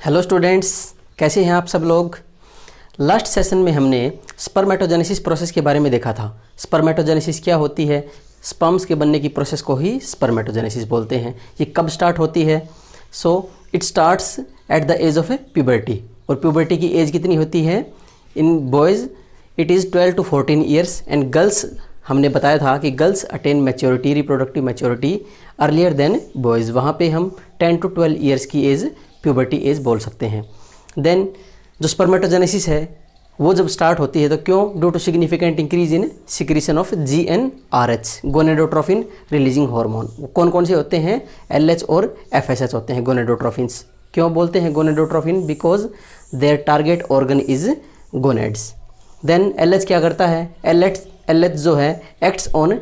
Hello students, कैसे हैं आप सब लोग। लास्ट सेशन में हमने स्पर्मेटोजेनेसिस प्रोसेस के बारे में देखा था। स्पर्मेटोजेनेसिस क्या होती है, स्पर्म्स के बनने की प्रोसेस को ही स्पर्मेटोजेनेसिस बोलते हैं। ये कब स्टार्ट होती है? So it starts at the age of a puberty. और प्यूबर्टी की एज कितनी होती है? In boys it is 12 to 14 years and girls हमने बताया था कि girls attain maturity, reproductive maturity earlier than boys. वहाँ पे हम 10 to 12 ईयर्स की एज प्यूबर्टी एज बोल सकते हैं। देन जो स्पर्मेटोजेनेसिस है वो जब स्टार्ट होती है तो क्यों? Due to significant increase in secretion of GnRH, gonadotrophin releasing hormone. कौन कौन से होते हैं? LH और FSH होते हैं गोनेडोट्रोफिन्स। क्यों बोलते हैं gonadotrophin? Because their target organ is gonads. Then LH क्या करता है? LH जो है acts on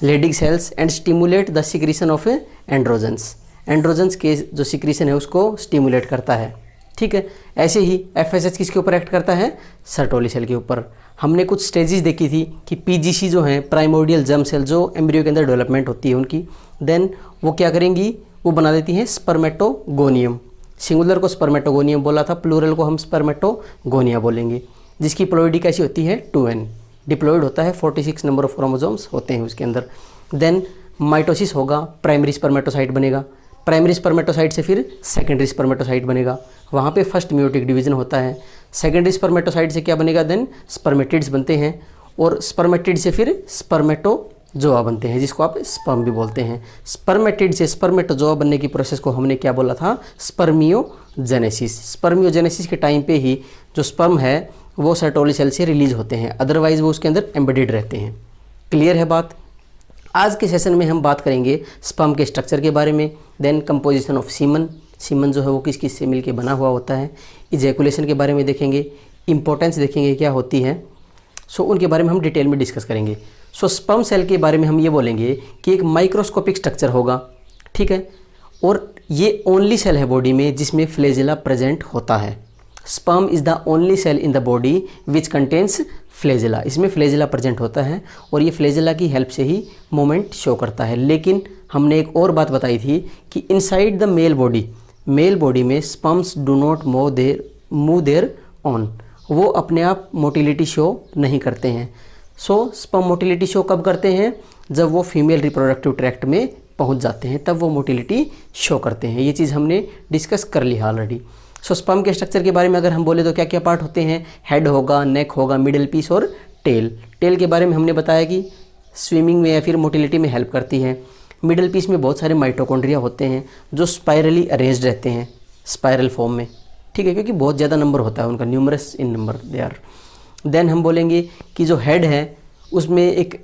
Leydig cells and stimulate the secretion of androgens. Androgens के जो सिक्रीशन है उसको स्टिमुलेट करता है। ठीक है, ऐसे ही FSH किसके ऊपर एक्ट करता है? सर्टोली सेल के ऊपर। हमने कुछ स्टेजेस देखी थी कि PGC जो है प्राइमोर्डियल जर्म सेल, जो एम्ब्रियो के अंदर डेवलपमेंट होती है उनकी, देन वो क्या करेंगी? वो बना देती हैं स्पर्मेटोगोनियम। सिंगुलर को स्पर्मेटोगोनियम बोला था, प्लूरल को हम स्पर्मेटोगोनिया बोलेंगे, जिसकी प्लॉइडी कैसी होती है? 2n। डिप्लॉइड होता है, 46 नंबर ऑफ क्रोमोसोम्स होते हैं उसके अंदर। देन माइटोसिस होगा, प्राइमरी स्पर्मेटोसाइट बनेगा। प्राइमरी स्पर्मेटोसाइट से फिर सेकेंडरी स्पर्मेटोसाइट बनेगा, वहाँ पे फर्स्ट म्यूटिक डिवीजन होता है। सेकेंडरी स्पर्मेटोसाइट से क्या बनेगा? देन स्पर्मेटिड्स बनते हैं, और स्पर्मेटिड से फिर स्पर्मेटोजोआ बनते हैं, जिसको आप स्पर्म भी बोलते हैं। स्पर्मेटिड से स्पर्मेटोजोआ बनने की प्रोसेस को हमने क्या बोला था? स्पर्मियोजेनेसिस। स्पर्मियोजेनेसिस के टाइम पे ही जो स्पर्म है वो सर्टोली सेल से रिलीज होते हैं, अदरवाइज वो उसके अंदर एम्बेडेड रहते हैं। क्लियर है बात? आज के सेशन में हम बात करेंगे स्पर्म के स्ट्रक्चर के बारे में, then composition of semen. Semen जो है वो किस किस से मिलके बना हुआ होता है। इजैकुलेशन के बारे में देखेंगे, इंपॉर्टेंस देखेंगे क्या होती है। सो उनके बारे में हम डिटेल में डिस्कस करेंगे। सो स्पर्म सेल के बारे में हम ये बोलेंगे कि एक माइक्रोस्कोपिक स्ट्रक्चर होगा, ठीक है, और ये ओनली सेल है बॉडी में जिसमें फ्लैजेला प्रेजेंट होता है। Sperm is the only cell in the body which contains flagella. इसमें फ्लैजेला प्रेजेंट होता है और ये फ्लैजेला की हेल्प से ही मूवमेंट शो करता है। लेकिन हमने एक और बात बताई थी कि इनसाइड द मेल बॉडी में sperms do not move their own. वो अपने आप मोटिलिटी शो नहीं करते हैं। सो स्पर्म मोटिलिटी शो कब करते हैं? जब वो फीमेल रिप्रोडक्टिव ट्रैक्ट में पहुंच जाते हैं, तब वो मोटिलिटी शो करते हैं। ये चीज़ हमने डिस्कस कर ली है ऑलरेडी। सो स्पर्म के स्ट्रक्चर के बारे में अगर हम बोले तो क्या क्या पार्ट होते हैं? हेड होगा, नेक होगा, मिडिल पीस और टेल। टेल के बारे में हमने बताया कि स्विमिंग में या फिर मोटिलिटी में हेल्प करती है। मिडिल पीस में बहुत सारे माइटोकॉन्ड्रिया होते हैं जो स्पाइरली अरेंज्ड रहते हैं, स्पाइरल फॉर्म में, ठीक है, क्योंकि बहुत ज़्यादा नंबर होता है उनका, numerous in number they are. Then हम बोलेंगे कि जो हेड है उसमें एक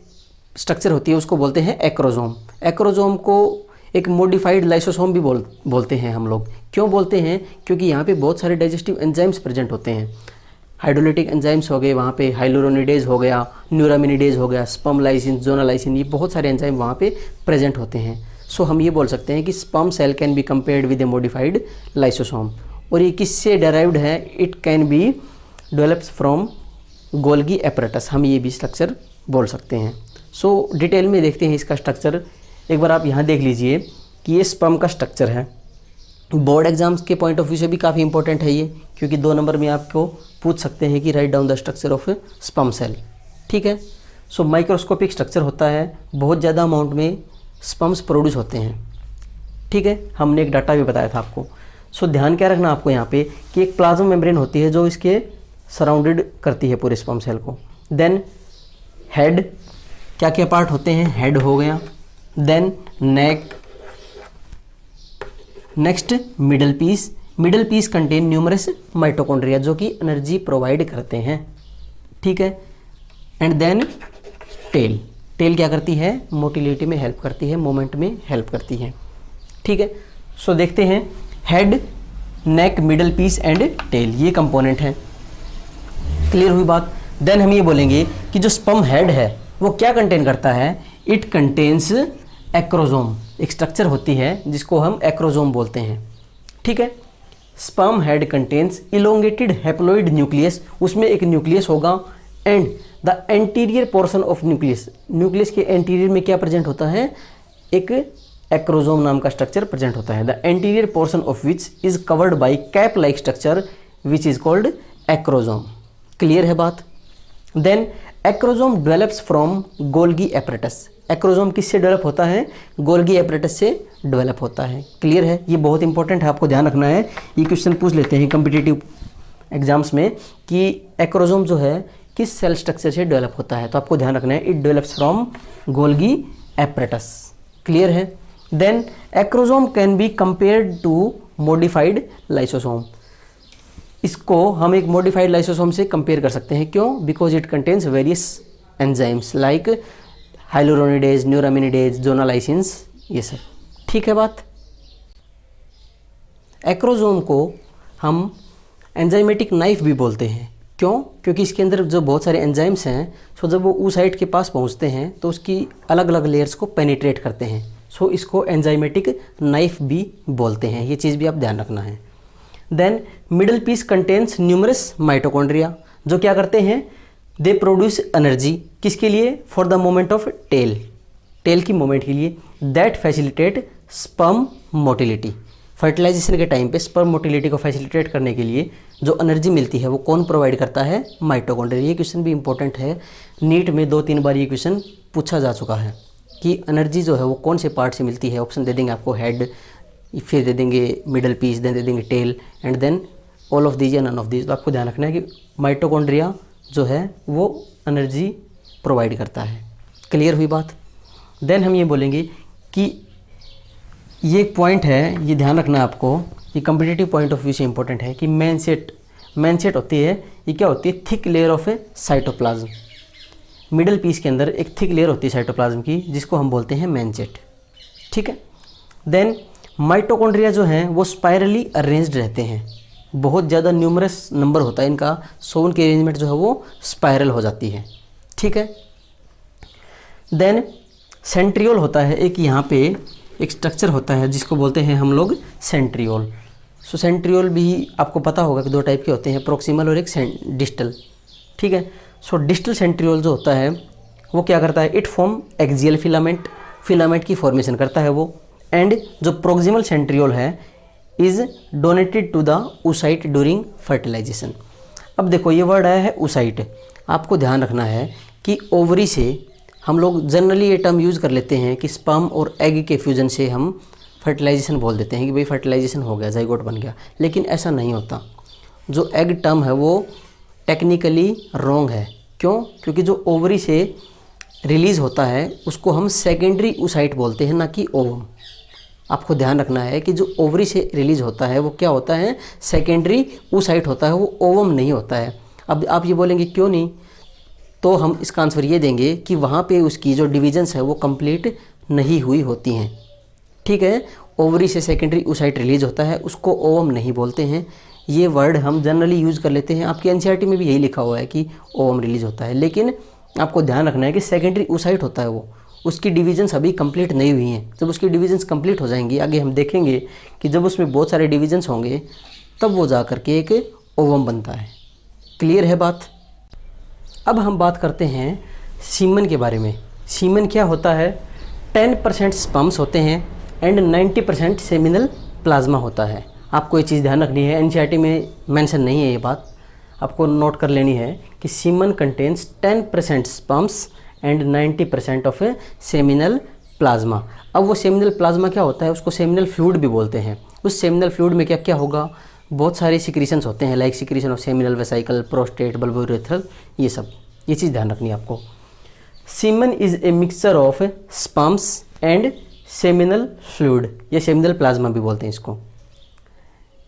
स्ट्रक्चर होती है, उसको बोलते हैं एक्रोजोम। एक्रोजोम को एक मॉडिफाइड लाइसोसोम भी बोलते हैं हम लोग। क्यों बोलते हैं? क्योंकि यहाँ पे बहुत सारे डाइजेस्टिव एंजाइम्स प्रेजेंट होते हैं। हाइड्रोलिटिक एंजाइम्स हो गए, वहाँ पे हाइलुरोनिडेज हो गया, न्यूरामिनिडेज हो गया, स्पर्म लाइसिन, जोनालाइसिन, ये बहुत सारे एंजाइम वहाँ पे प्रेजेंट होते हैं। सो हम ये बोल सकते हैं कि sperm cell can be compared with a modified lysosome. और ये किससे डेराइव्ड है? It can be develops from Golgi apparatus. हम ये भी स्ट्रक्चर बोल सकते हैं। सो डिटेल में देखते हैं इसका स्ट्रक्चर। एक बार आप यहाँ देख लीजिए कि ये स्पर्म का स्ट्रक्चर है। बोर्ड एग्जाम्स के पॉइंट ऑफ व्यू से भी काफ़ी इंपॉर्टेंट है ये, क्योंकि 2 नंबर में आपको पूछ सकते हैं कि right down the structure of sperm cell, ठीक है। सो माइक्रोस्कोपिक स्ट्रक्चर होता है, बहुत ज़्यादा अमाउंट में स्पर्म्स प्रोड्यूस होते हैं, ठीक है। हमने एक डाटा भी बताया था आपको। सो ध्यान क्या रखना आपको यहाँ पे कि एक प्लाज्मा मेम्ब्रेन होती है जो इसके सराउंडेड करती है पूरे स्पर्म सेल को। देन हेड, क्या क्या पार्ट होते हैं? हेड हो गया, then neck, next middle piece. Middle piece contain numerous mitochondria जो कि एनर्जी प्रोवाइड करते हैं, ठीक है। And then tell. टेल क्या करती है? मोटिलिटी में हेल्प करती है, मूवमेंट में हेल्प करती है, ठीक है। सो देखते हैं head, neck, middle piece and tail, ये कंपोनेंट है। क्लियर हुई बात? देन हम ये बोलेंगे कि जो स्पर्म हेड है वो क्या कंटेन करता है? It contains acrosome. एक स्ट्रक्चर होती है जिसको हम एक्रोजोम बोलते हैं, ठीक है। Sperm head contains elongated haploid nucleus. उसमें एक न्यूक्लियस होगा and the anterior portion of nucleus. Nucleus के एंटीरियर में क्या प्रेजेंट होता है? एक एक्रोजोम नाम का स्ट्रक्चर प्रेजेंट होता है। The anterior portion of which is covered by cap like structure which is called acrosome. Clear है बात। Then acrosome develops from Golgi apparatus. Acrosome किससे डेवलप होता है? गोल्गी एपरेटस से डेवलप होता है। क्लियर है, ये बहुत इंपॉर्टेंट है, आपको ध्यान रखना है। ये क्वेश्चन पूछ लेते हैं कॉम्पिटिटिव एग्जाम्स में कि एक्रोजोम जो है किस सेल स्ट्रक्चर से डेवलप होता है, तो आपको ध्यान रखना है it develops from Golgi apparatus. Clear है। Then acrosome can be compared to modified lysosome. इसको हम एक मॉडिफाइड लाइसोसोम से कंपेयर कर सकते हैं। क्यों? Because it contains various enzymes like hyaluronidase, neuraminidase, zonalysins, ये सब। ठीक है बात। एक्रोजोम को हम एंजाइमेटिक नाइफ भी बोलते हैं। क्यों? क्योंकि इसके अंदर जो बहुत सारे एंजाइम्स हैं, सो जब वो ऊसाइट के पास पहुंचते हैं तो उसकी अलग अलग लेयर्स को पेनिट्रेट करते हैं, सो इसको एंजाइमेटिक नाइफ भी बोलते हैं। ये चीज़ भी आप ध्यान रखना है। Then middle piece contains numerous mitochondria, जो क्या करते हैं? दे प्रोड्यूस एनर्जी, किसके लिए? For the moment of tail, tail की मोमेंट के लिए। That facilitate sperm motility. Fertilization के टाइम पे स्पर्म मोटिलिटी को फैसिलिटेट करने के लिए जो एनर्जी मिलती है वो कौन प्रोवाइड करता है? माइटोकॉन्ड्रिया। ये क्वेश्चन भी इंपॉर्टेंट है, नीट में 2-3 बार ये क्वेश्चन पूछा जा चुका है कि एनर्जी जो है वो कौन से पार्ट से मिलती है। ऑप्शन दे देंगे आपको, हेड, फिर दे देंगे मिडल पीस, देन दे देंगे tail, and then all of these या नन ऑफ दीज। तो आपको ध्यान रखना है कि माइटोकॉन्ड्रिया जो है वो एनर्जी प्रोवाइड करता है। क्लियर हुई बात। देन हम ये बोलेंगे कि ये एक पॉइंट है, ये ध्यान रखना है आपको, ये कम्पिटिटिव पॉइंट ऑफ व्यू से इंपॉर्टेंट है कि मैनसेट होती है, ये क्या होती है? Thick layer of a cytoplasm. Middle piece के अंदर एक थिक लेयर होती है साइटोप्लाज्म की, जिसको हम बोलते हैं मैनसेट। ठीक है। देन माइटोकॉन्ड्रिया जो हैं वो स्पाइरली अरेंज्ड रहते हैं, बहुत ज़्यादा न्यूमरस नंबर होता है इनका, सो उनकी अरेंजमेंट जो है वो स्पाइरल हो जाती है। ठीक है। देन सेंट्रियोल होता है एक, यहाँ पे एक स्ट्रक्चर होता है जिसको बोलते हैं हम लोग सेंट्रियोल। सो सेंट्रियोल भी आपको पता होगा कि 2 टाइप के होते हैं, प्रोक्सिमल और एक डिस्टल। ठीक है। सो डिस्टल सेंट्रियोल जो होता है वो क्या करता है? इट फॉर्म एक्सियल फिलामेंट की फॉर्मेशन करता है वो। एंड जो प्रोक्सिमल सेंट्रियोल है is donated to the oocyte during fertilization. अब देखो ये वर्ड आया है oocyte, आपको ध्यान रखना है कि ओवरी से हम लोग जनरली ये टर्म यूज़ कर लेते हैं कि स्पर्म और एग के फ्यूजन से हम फर्टिलाइजेशन बोल देते हैं कि भाई फर्टिलाइजेशन हो गया, जाइगोट बन गया, लेकिन ऐसा नहीं होता। जो एग टर्म है वो टेक्निकली रॉन्ग है। क्यों? क्योंकि जो ओवरी से रिलीज़ होता है उसको हम सेकेंडरी oocyte बोलते हैं, ना कि ओवम। आपको ध्यान रखना है कि जो ओवरी से रिलीज़ होता है वो क्या होता है? सेकेंडरी oocyte होता है, वो ओवम नहीं होता है। अब आप ये बोलेंगे क्यों नहीं, तो हम इसका आंसर ये देंगे कि वहाँ पे उसकी जो डिविजन्स है वो कंप्लीट नहीं हुई होती हैं। ठीक है। ओवरी से सेकेंडरी oocyte रिलीज होता है, उसको ओवम नहीं बोलते हैं। ये वर्ड हम जनरली यूज़ कर लेते हैं, आपकी एनसीईआरटी में भी यही लिखा हुआ है कि ओवम रिलीज होता है, लेकिन आपको ध्यान रखना है कि सेकेंडरी oocyte होता है वो, उसकी डिविजन्स अभी कंप्लीट नहीं हुई हैं। जब उसकी डिविजन्स कंप्लीट हो जाएंगी, आगे हम देखेंगे कि जब उसमें बहुत सारे डिविजन्स होंगे तब वो जा करके एक ओवम बनता है। क्लियर है बात। अब हम बात करते हैं सीमन के बारे में। सीमन क्या होता है? 10% स्पर्म्स होते हैं एंड 90% सेमिनल प्लाज्मा होता है। आपको ये चीज़ ध्यान रखनी है, एनसीईआरटी में मेंशन नहीं है ये बात, आपको नोट कर लेनी है कि semen contains 10% sperms and 90% of seminal plasma. अब वो सेमिनल प्लाज्मा क्या होता है? उसको सेमिनल फ्लूइड भी बोलते हैं। उस सेमिनल फ्लूइड में क्या क्या होगा? बहुत सारे सिक्रीशंस होते हैं, like secretion of seminal vesicle, prostate, bulbourethral, ये सब। ये चीज़ ध्यान रखनी है आपको। Semen is a mixture of sperms and seminal fluid, या सेमिनल प्लाज्मा भी बोलते हैं इसको।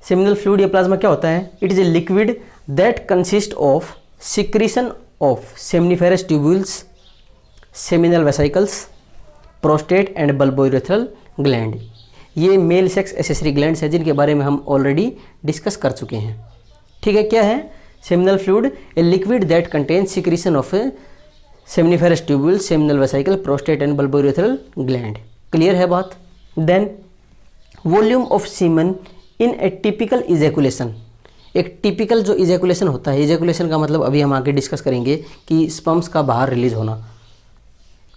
सेमिनल फ्लूइड या प्लाज्मा क्या होता है? It is a liquid that consist of secretion of seminiferous tubules, seminal vesicles, prostate and bulbourethral gland. ये मेल सेक्स एसेसरी ग्लैंड्स हैं जिनके बारे में हम ऑलरेडी डिस्कस कर चुके हैं। ठीक है। क्या है? Seminal fluid, a liquid that contains secretion of seminiferous tubule, seminal vesicle, prostate and bulbourethral gland. Clear है बात। Then volume of semen in a typical ejaculation. एक टिपिकल जो इजैकुलेशन होता है, इजैकुलेशन का मतलब अभी हम आगे डिस्कस करेंगे कि स्पर्म्स का बाहर रिलीज होना।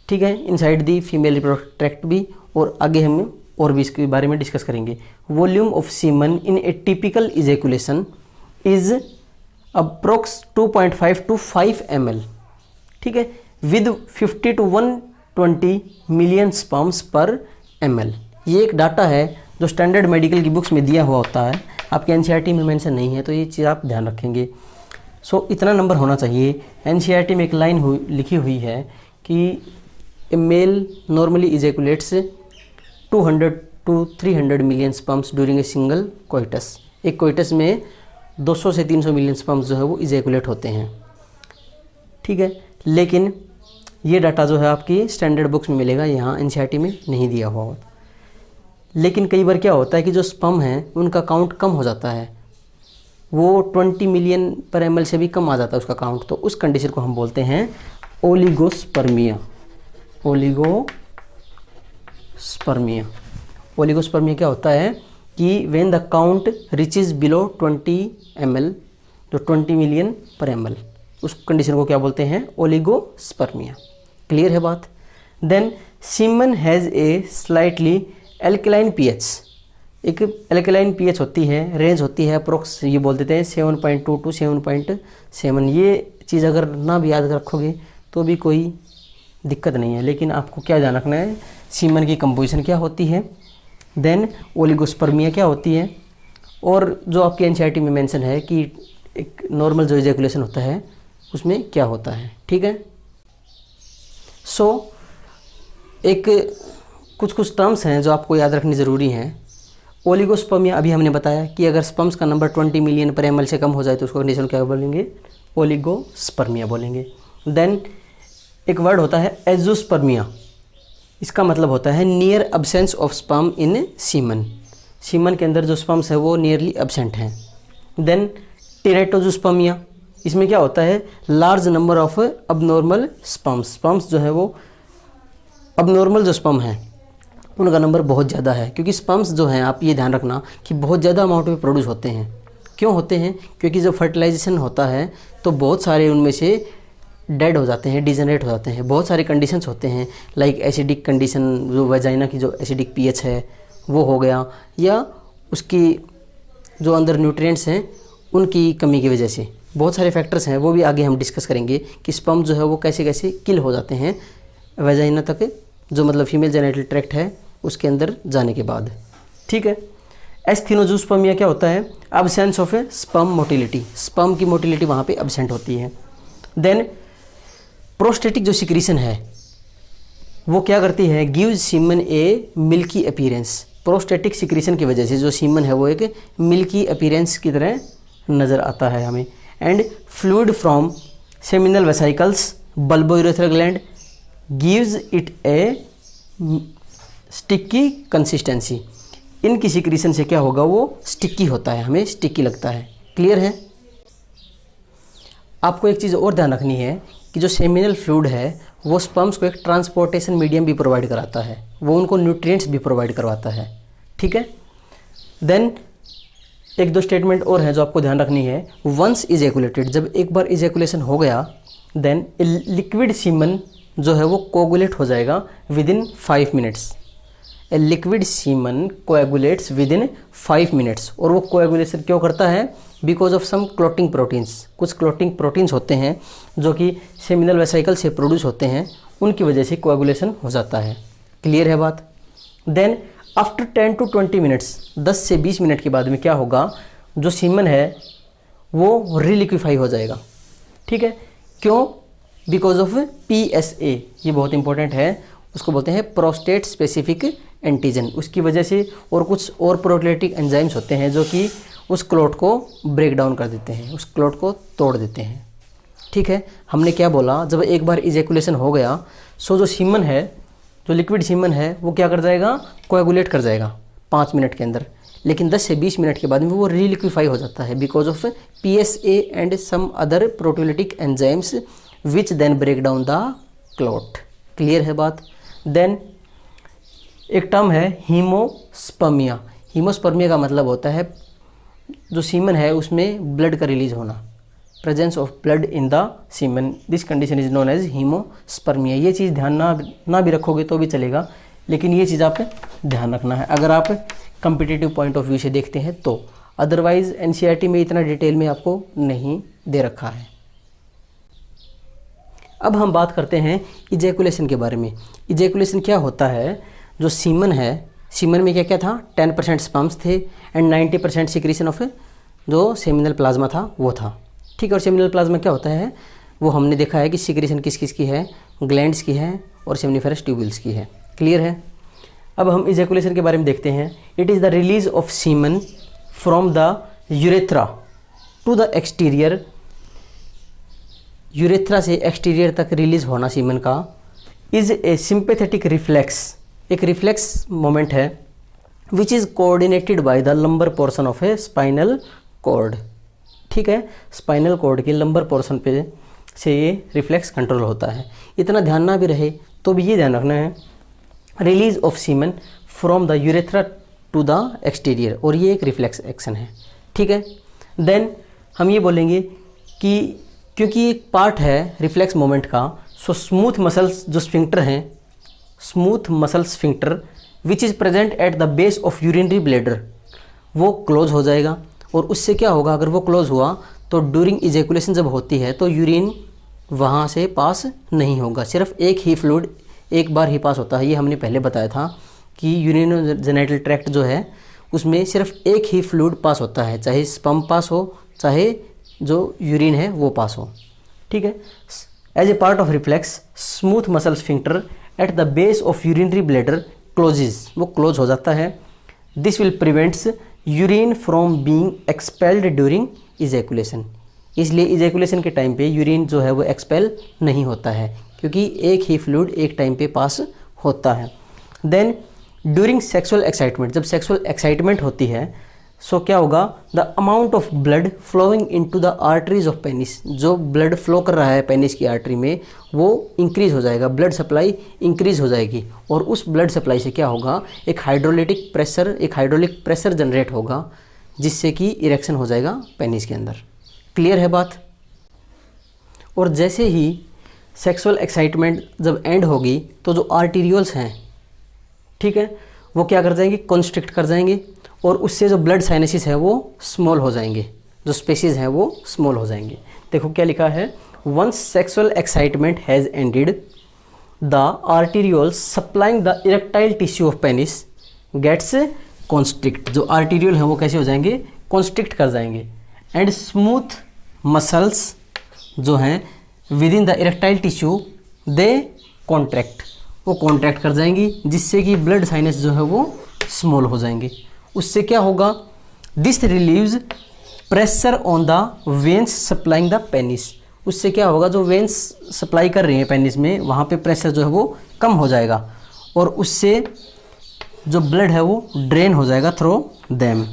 ठीक है। Inside the female reproductive tract भी और आगे हम और भी इसके बारे में डिस्कस करेंगे। Volume of semen in a typical ejaculation is approx 2.5 to 5 ml, ठीक है, विद 50 to 120 मिलियन स्पर्म्स पर ml। ये एक डाटा है जो स्टैंडर्ड मेडिकल की बुक्स में दिया हुआ होता है, आपके एनसीईआरटी में मेंशन नहीं है, तो ये चीज़ आप ध्यान रखेंगे। सो इतना नंबर होना चाहिए। एनसीईआरटी में एक लाइन लिखी हुई है कि a male normally ejaculates 200 to 300 million sperms during a single coitus. एक कोइटस में 200 से 300 मिलियन स्पर्म्स जो है वो इजैकुलेट होते हैं, ठीक है। लेकिन ये डाटा जो है आपकी स्टैंडर्ड बुक्स में मिलेगा, यहाँ एनसीईआरटी में नहीं दिया हुआ होता। लेकिन कई बार क्या होता है कि जो स्पर्म हैं उनका काउंट कम हो जाता है, वो 20 मिलियन पर ml से भी कम आ जाता है उसका काउंट, तो उस कंडीशन को हम बोलते हैं ओलिगोस्पर्मिया। ओलिगोस्पर्मिया क्या होता है कि when the count reaches below 20 ml, जो 20 मिलियन पर ml, उस कंडीशन को क्या बोलते हैं? ओलिगोस्पर्मिया। क्लियर है बात? Then semen has a slightly alkaline pH. एक एल्कलाइन पीएच होती है, रेंज होती है अप्रोक्स, ये बोल देते हैं 7.2 to 7.7। ये चीज़ अगर ना भी याद रखोगे तो भी कोई दिक्कत नहीं है, लेकिन आपको क्या ध्यान रखना है, सीमन की कंपोजिशन क्या होती है, देन ओलिगोस्पर्मिया क्या होती है, और जो आपके एनसीईआरटी में मेंशन है कि एक नॉर्मल जो इजैकुलेशन होता है उसमें क्या होता है, ठीक है। सो एक कुछ टर्म्स हैं जो आपको याद रखनी ज़रूरी हैं। ओलिगोस्पर्मिया अभी हमने बताया कि अगर स्पर्म्स का नंबर 20 मिलियन पर ml से कम हो जाए तो उसको कंडीशन क्या बोलेंगे? ओलिगोस्पर्मिया बोलेंगे। देन एक वर्ड होता है एजोस्पर्मिया, इसका मतलब होता है near absence of sperm in semen. Semen के अंदर जो स्पर्म्स है वो नियरली एब्सेंट हैं। देन टेरेटोजोस्पर्मिया, इसमें क्या होता है? Large number of abnormal sperms जो है वो अबनॉर्मल जो स्पर्म है उनका नंबर बहुत ज़्यादा है, क्योंकि स्पर्म्स जो हैं, आप ये ध्यान रखना कि बहुत ज़्यादा अमाउंट में प्रोड्यूस होते हैं। क्यों होते हैं? क्योंकि जब फर्टिलाइजेशन होता है तो बहुत सारे उनमें से डेड हो जाते हैं, डिजेनरेट हो जाते हैं। बहुत सारे कंडीशंस होते हैं, लाइक एसिडिक कंडीशन, जो वेजाइना की जो एसिडिक पीएच है वो हो गया, या उसकी जो अंदर न्यूट्रिएंट्स हैं उनकी कमी की वजह से। बहुत सारे फैक्टर्स हैं, वो भी आगे हम डिस्कस करेंगे कि स्पर्म जो है वो कैसे कैसे किल हो जाते हैं वेजाइना तक, जो मतलब फीमेल जेनिटल ट्रैक्ट है उसके अंदर जाने के बाद, ठीक है। एस्थेनोजोस्पर्मिया क्या होता है? Absence of A sperm motility, sperm की मोटिलिटी वहाँ पे अब्सेंट होती है। देन प्रोस्टेटिक जो सिक्रीशन है वो क्या करती है? गिव्स सीमन ए मिल्की अपीयरेंस। प्रोस्टेटिक सिक्रीशन की वजह से जो सीमन है वो एक मिल्की अपीयरेंस की तरह नज़र आता है हमें। And fluid from seminal vesicles, bulbourethral gland gives it A sticky consistency. इनकी सिक्रीशन से क्या होगा? वो स्टिकी होता है, हमें स्टिकी लगता है। क्लियर है? आपको एक चीज़ और ध्यान रखनी है कि जो सेमिनल फ्लूइड है वो स्पर्म्स को एक ट्रांसपोर्टेशन मीडियम भी प्रोवाइड कराता है, वो उनको न्यूट्रिएंट्स भी प्रोवाइड करवाता है, ठीक है। देन एक दो स्टेटमेंट और हैं जो आपको ध्यान रखनी है। वंस इजैकुलेटेड, जब एक बार इजैकुलेशन हो गया, देन लिक्विड सीमन जो है वो कोगुलेट हो जाएगा within 5 minutes. A liquid semen coagulates within 5 minutes. और वो कोएगुलेशन क्यों करता है? Because of some clotting proteins. कुछ क्लोटिंग प्रोटीन्स होते हैं जो कि सेमिनल वेसिकल से प्रोड्यूस होते हैं, उनकी वजह से कोएगुलेशन हो जाता है। क्लियर है बात? देन आफ्टर 10 to 20 मिनट्स, 10 से 20 मिनट के बाद में क्या होगा? जो सीमन है वो रिलिक्विफाई हो जाएगा, ठीक है। क्यों? बिकॉज ऑफ PSA, ये बहुत इंपॉर्टेंट है, उसको बोलते हैं प्रोस्टेट स्पेसिफिक एंटीजन। उसकी वजह से और कुछ और प्रोटीलेटिक एंजाइम्स होते हैं जो कि उस क्लॉट को ब्रेक डाउन कर देते हैं, उस क्लॉट को तोड़ देते हैं, ठीक है। हमने क्या बोला? जब एक बार इजैकुलेशन हो गया, सो जो सीमन है, जो लिक्विड सीमन है वो क्या कर जाएगा? कोएगुलेट कर जाएगा 5 मिनट के अंदर। लेकिन 10 से 20 मिनट के बाद में वो रिलिक्विफाई हो जाता है because of PSA and some other proteolytic enzymes which then break down the clot. Clear है बात? देन एक टर्म है हीमोस्पर्मिया। हीमोस्पर्मिया का मतलब होता है जो सीमन है उसमें ब्लड का रिलीज होना, presence of blood in the semen. This condition is known as haemospermia. ये चीज़ ध्यान ना भी रखोगे तो भी चलेगा, लेकिन ये चीज़ आप ध्यान रखना है अगर आप कम्पिटिटिव पॉइंट ऑफ व्यू से देखते हैं तो, अदरवाइज एनसीईआरटी में इतना डिटेल में आपको नहीं दे रखा है। अब हम बात करते हैं इजैकुलेशन के बारे में। इजैकुलेशन क्या होता है? जो सीमन है, सीमन में क्या क्या था? 10% स्पर्म्स थे एंड 90% सिक्रीशन ऑफ जो सेमिनल प्लाज्मा था वो था। ठीक है, और सेमिनल प्लाज्मा क्या होता है वो हमने देखा है कि सिक्रीशन किस किस की है, ग्लैंड्स की है और सेमिनिफेरस ट्यूब्यूल्स की है। क्लियर है? अब हम इजैकुलेशन के बारे में देखते हैं। It is the release of semen from the urethra to the exterior, urethra से एक्सटीरियर तक रिलीज होना सीमन का, इज ए सिंपैथेटिक रिफ्लेक्स, एक रिफ्लेक्स मोमेंट है which is coordinated by the lumbar portion of a spinal cord. ठीक है, spinal cord के lumbar portion पे से ये रिफ्लेक्स कंट्रोल होता है। इतना ध्यान ना भी रहे तो भी ये ध्यान रखना है, release of semen from the urethra to the exterior, और ये एक रिफ्लेक्स एक्शन है। ठीक है, देन हम ये बोलेंगे कि क्योंकि एक पार्ट है रिफ्लेक्स मोमेंट का, सो स्मूथ मसल्स जो स्फिंक्टर हैं, smooth muscle sphincter which is present at the base of urinary bladder, वो क्लोज हो जाएगा। और उससे क्या होगा, अगर वो क्लोज हुआ तो ड्यूरिंग इजैकुलेशन जब होती है तो यूरिन वहाँ से पास नहीं होगा, सिर्फ एक ही फ्लूइड एक बार ही पास होता है। ये हमने पहले बताया था कि यूरिनोजेनिटल ट्रैक्ट जो है उसमें सिर्फ एक ही फ्लूइड पास होता है, चाहे स्पर्म पास हो चाहे जो यूरिन है वो पास हो। ठीक है, as a part of reflex smooth muscle sphincter at the base of urinary bladder closes, वो क्लोज हो जाता है। This will prevents urine from being expelled during ejaculation, इसलिए इजैकुलेशन के टाइम पे यूरिन जो है वो एक्सपेल नहीं होता है क्योंकि एक ही फ्लूइड एक टाइम पे पास होता है। देन ड्यूरिंग सेक्सुअल एक्साइटमेंट, जब सेक्सुअल एक्साइटमेंट होती है सो क्या होगा, the amount of blood flowing into the arteries of penis, जो ब्लड फ्लो कर रहा है पेनिस की आर्टरी में वो इंक्रीज हो जाएगा, ब्लड सप्लाई इंक्रीज हो जाएगी, और उस ब्लड सप्लाई से क्या होगा, एक हाइड्रोलिक प्रेशर जनरेट होगा जिससे कि इरेक्शन हो जाएगा पेनिस के अंदर। क्लियर है बात? और जैसे ही सेक्सुअल एक्साइटमेंट जब एंड होगी तो जो आर्टीरियोल्स हैं, ठीक है, वो क्या कर जाएंगे, कॉन्स्ट्रिक्ट कर जाएंगे, और उससे जो ब्लड साइनेसिस है वो स्मॉल हो जाएंगे, जो स्पेसिस हैं वो स्मॉल हो जाएंगे। देखो क्या लिखा है, once sexual excitement has ended the arterioles supplying the erectile tissue of penis gets constrict, जो आर्टीरियल हैं वो कैसे हो जाएंगे, कॉन्स्ट्रिक्ट कर जाएंगे, एंड स्मूथ मसल्स जो हैं with in the erectile tissue they contract, वो कॉन्ट्रैक्ट कर जाएंगी जिससे कि ब्लड साइनस जो है वो स्मॉल हो जाएंगे। उससे क्या होगा, this relieves pressure on the veins supplying the penis, उससे क्या होगा, जो वेन्स सप्लाई कर रही हैं पेनिस में वहाँ पे प्रेशर जो है वो कम हो जाएगा, और उससे जो ब्लड है वो ड्रेन हो जाएगा थ्रू देम।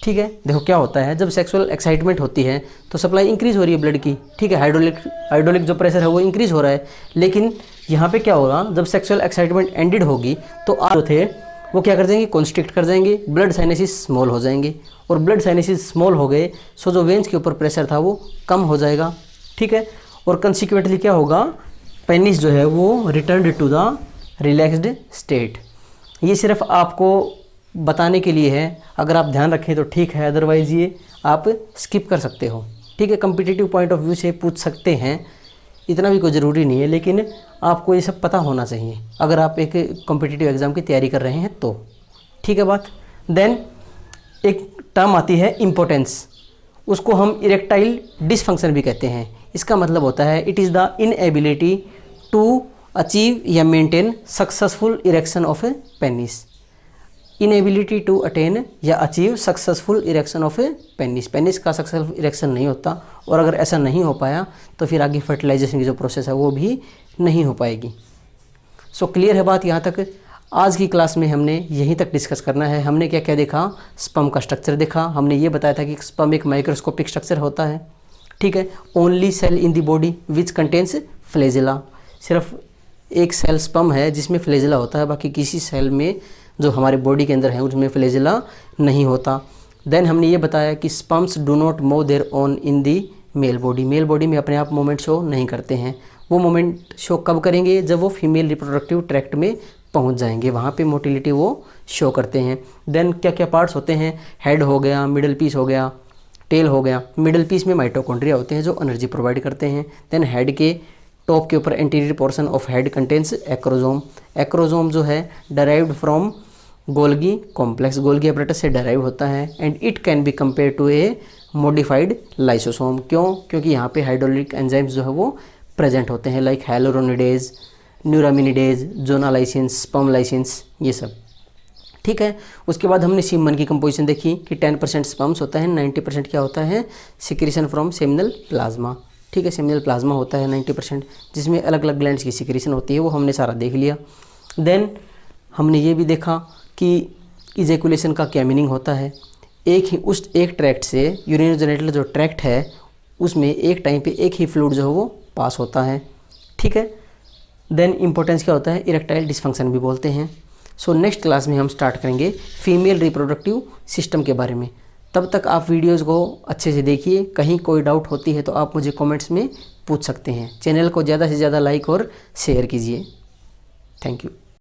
ठीक है, देखो क्या होता है, जब सेक्सुअल एक्साइटमेंट होती है तो सप्लाई इंक्रीज हो रही है ब्लड की, ठीक है, हाइड्रोलिक जो प्रेशर है वो इंक्रीज हो रहा है, लेकिन यहाँ पे क्या होगा, जब सेक्सुअल एक्साइटमेंट एंडेड होगी तो आप जो थे वो क्या कर जाएंगे, कॉन्स्ट्रिक्ट कर जाएंगे, ब्लड साइनेसिस स्मॉल हो जाएंगे, और ब्लड साइनेसिस स्मॉल हो गए सो जो वेन्स के ऊपर प्रेशर था वो कम हो जाएगा। ठीक है, और कंसिक्वेंटली क्या होगा, पेनिस जो है वो return to the relaxed state. ये सिर्फ आपको बताने के लिए है, अगर आप ध्यान रखें तो ठीक है, अदरवाइज़ ये आप स्किप कर सकते हो। ठीक है, कम्पिटिटिव पॉइंट ऑफ व्यू से पूछ सकते हैं, इतना भी कोई ज़रूरी नहीं है, लेकिन आपको ये सब पता होना चाहिए अगर आप एक कॉम्पिटिटिव एग्ज़ाम की तैयारी कर रहे हैं तो। ठीक है बात। देन एक टर्म आती है इम्पोर्टेंस, उसको हम इरेक्टाइल डिसफंक्शन भी कहते हैं। इसका मतलब होता है it is the inability to achieve या maintain successful erection of a penis, inability to attain या achieve successful erection of a penis, penis का सक्सेसफुल इरेक्शन नहीं होता, और अगर ऐसा नहीं हो पाया तो फिर आगे फर्टिलाइजेशन की जो प्रोसेस है वो भी नहीं हो पाएगी। सो क्लियर है बात यहाँ तक। आज की क्लास में हमने यहीं तक डिस्कस करना है। हमने क्या क्या देखा, स्पर्म का स्ट्रक्चर देखा, हमने ये बताया था कि स्पर्म एक माइक्रोस्कोपिक स्ट्रक्चर होता है। ठीक है, only cell in the body which contains flagella, सिर्फ एक सेल स्पर्म है जिसमें फ्लैजेला होता है, बाकी किसी सेल में जो हमारे बॉडी के अंदर है उसमें फ्लैजेला नहीं होता। देन हमने ये बताया कि sperms do not move their own in the male body, male body में अपने आप मूवमेंट शो नहीं करते हैं। वो मूवमेंट शो कब करेंगे, जब वो फीमेल रिप्रोडक्टिव ट्रैक्ट में पहुंच जाएंगे, वहाँ पे मोटिलिटी वो शो करते हैं। देन क्या क्या पार्ट्स होते हैं, हेड हो गया, मिडल पीस हो गया, टेल हो गया। मिडल पीस में माइटोकॉन्ड्रिया होते हैं जो एनर्जी प्रोवाइड करते हैं। देन हेड के टॉप के ऊपर anterior portion of head contains acrosome. Acrosome जो है derived from Golgi complex, Golgi apparatus से डराइव होता है। And it can be compare to a modified lysosome. क्यों? क्योंकि यहाँ पे हाइड्रोलिक एंजाइम्स जो है वो प्रेजेंट होते हैं, लाइक हाइलोरोनिडेज, न्यूरामिनिडेज, जोनालाइसिन्स, स्पर्मलाइसिन्स, ये सब। ठीक है। उसके बाद हमने सीमन की कंपोजिशन देखी कि 10% स्पर्म्स होता है, 90% क्या होता है, सिक्रीशन फ्रॉम सेमिनल प्लाज्मा। ठीक है, सेमिनल प्लाज्मा होता है 90%, जिसमें अलग अलग ग्लैंड्स की सिक्रीशन होती है, वो हमने सारा देख लिया। देन हमने ये भी देखा कि इजैकुलेशन का क्या मीनिंग होता है। एक ट्रैक्ट से यूरिनोजेनिटल जो ट्रैक्ट है उसमें एक टाइम पे एक ही फ्लूइड जो है वो पास होता है। ठीक है। देन इम्पोर्टेंस क्या होता है, इरेक्टाइल डिसफंक्शन भी बोलते हैं। सो नेक्स्ट क्लास में हम स्टार्ट करेंगे फीमेल रिप्रोडक्टिव सिस्टम के बारे में। तब तक आप वीडियोस को अच्छे से देखिए, कहीं कोई डाउट होती है तो आप मुझे कमेंट्स में पूछ सकते हैं। चैनल को ज़्यादा से ज़्यादा लाइक और शेयर कीजिए। Thank you.